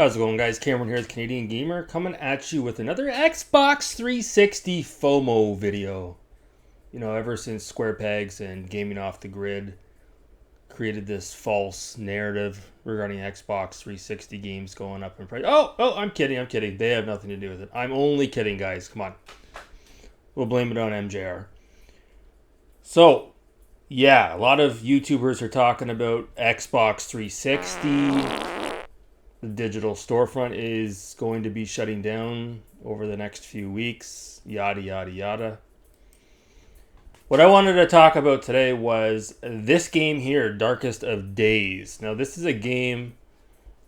How's it going, guys? Cameron here, the Canadian Gamer, coming at you with another Xbox 360 FOMO video. You know, ever since Square Pegs and Gaming Off the Grid created this false narrative regarding Xbox 360 games going up in price. Oh, I'm kidding. They have nothing to do with it. I'm only kidding, guys. Come on. We'll blame it on MJR. So, yeah, a lot of YouTubers are talking about Xbox 360. The digital storefront is going to be shutting down over the next few weeks, yada, yada, yada. What I wanted to talk about today was this game here, Darkest of Days. Now, this is a game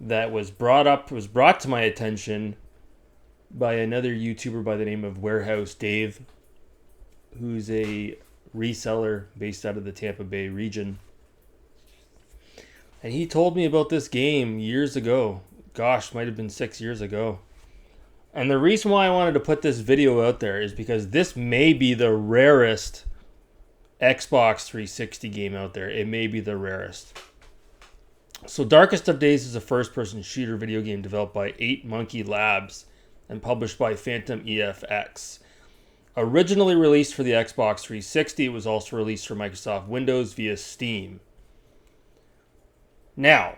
that was brought to my attention by another YouTuber by the name of Warehouse Dave, who's a reseller based out of the Tampa Bay region. And he told me about this game years ago. Gosh, might have been 6 years ago. And the reason why I wanted to put this video out there is because this may be the rarest Xbox 360 game out there. It may be the rarest. So Darkest of Days is a first-person shooter video game developed by 8 Monkey Labs and published by Phantom EFX. Originally released for the Xbox 360, it was also released for Microsoft Windows via Steam. Now,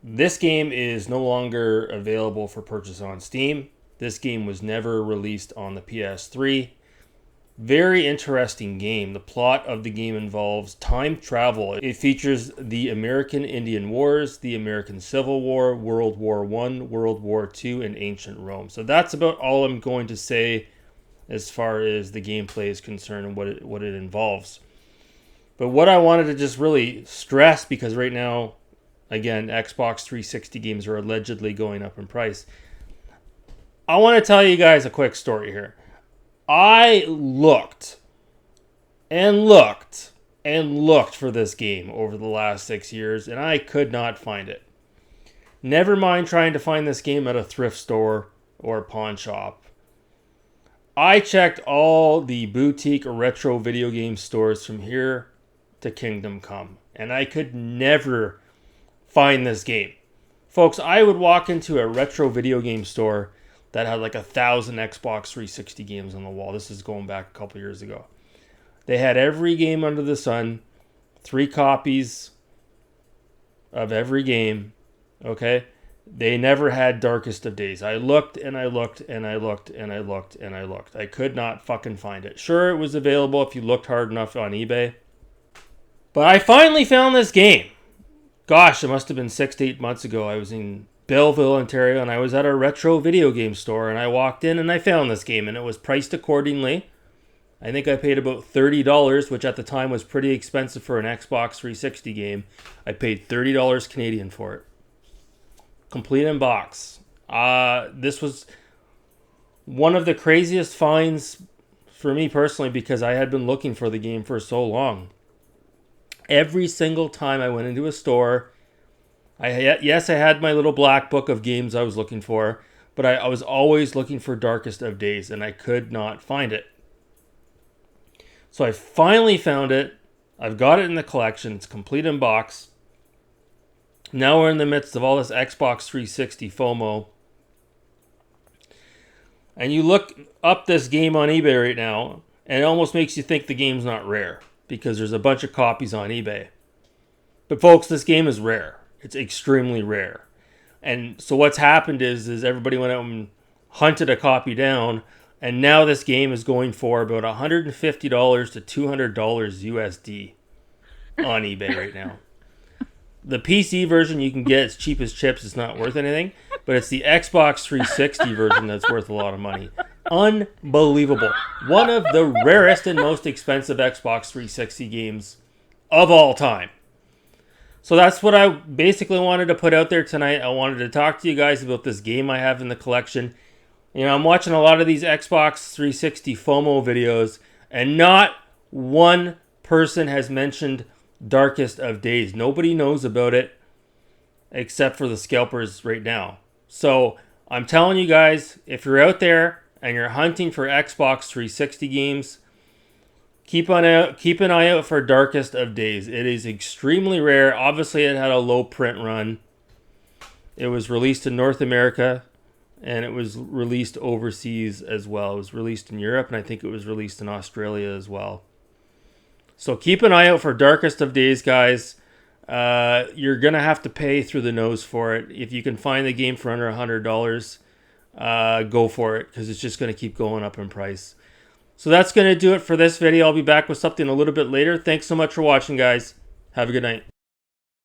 this game is no longer available for purchase on Steam. This game was never released on the PS3. Very interesting game. The plot of the game involves time travel. It features the American Indian Wars, the American Civil War, World War I, World War II, and ancient Rome. So that's about all I'm going to say as far as the gameplay is concerned and what it involves. But what I wanted to just really stress, because right now, again, Xbox 360 games are allegedly going up in price. I want to tell you guys a quick story here. I looked for this game over the last 6 years, and I could not find it. Never mind trying to find this game at a thrift store or a pawn shop. I checked all the boutique retro video game stores from here to Kingdom Come, and I could never find this game. Folks, I would walk into a retro video game store that had like 1,000 Xbox 360 games on the wall. This is going back a couple years ago. They had every game under the sun, 3 copies of every game, okay? They never had Darkest of Days. I looked and I looked and I looked and I looked and I looked. I could not fucking find it. Sure, it was available if you looked hard enough on eBay. But I finally found this game. Gosh, it must have been 6 to 8 months ago. I was in Belleville, Ontario, and I was at a retro video game store, and I walked in and I found this game, and it was priced accordingly. I think I paid about $30, which at the time was pretty expensive for an Xbox 360 game. I paid $30 Canadian for it. Complete in box. This was one of the craziest finds for me personally, because I had been looking for the game for so long. Every single time I went into a store, I had my little black book of games I was looking for, but I was always looking for Darkest of Days, and I could not find it. So I finally found it. I've got it in the collection. It's complete in box. Now we're in the midst of all this Xbox 360 FOMO. And you look up this game on eBay right now, and it almost makes you think the game's not rare, because there's a bunch of copies on eBay. But folks, this game is rare. It's extremely rare. And so what's happened is everybody went out and hunted a copy down, and now this game is going for about $150 to $200 USD on eBay right now. The PC version you can get as cheap as chips. It's not worth anything, but it's the Xbox 360 version that's worth a lot of money. Unbelievable. One of the rarest and most expensive Xbox 360 games of all time. So that's what I basically wanted to put out there tonight. I wanted to talk to you guys about this game I have in the collection. You know, I'm watching a lot of these Xbox 360 FOMO videos, and not one person has mentioned Darkest of Days. Nobody knows about it except for the scalpers right now. So I'm telling you guys, if you're out there and you're hunting for Xbox 360 games, keep an eye out for Darkest of Days. It is extremely rare. Obviously, it had a low print run. It was released in North America, and it was released overseas as well. It was released in Europe, and I think it was released in Australia as well. So keep an eye out for Darkest of Days, guys. You're going to have to pay through the nose for it. If you can find the game for under $100, go for it, because it's just going to keep going up in price. So that's going to do it for this video. I'll be back with something a little bit later. Thanks so much for watching, guys. Have a good night.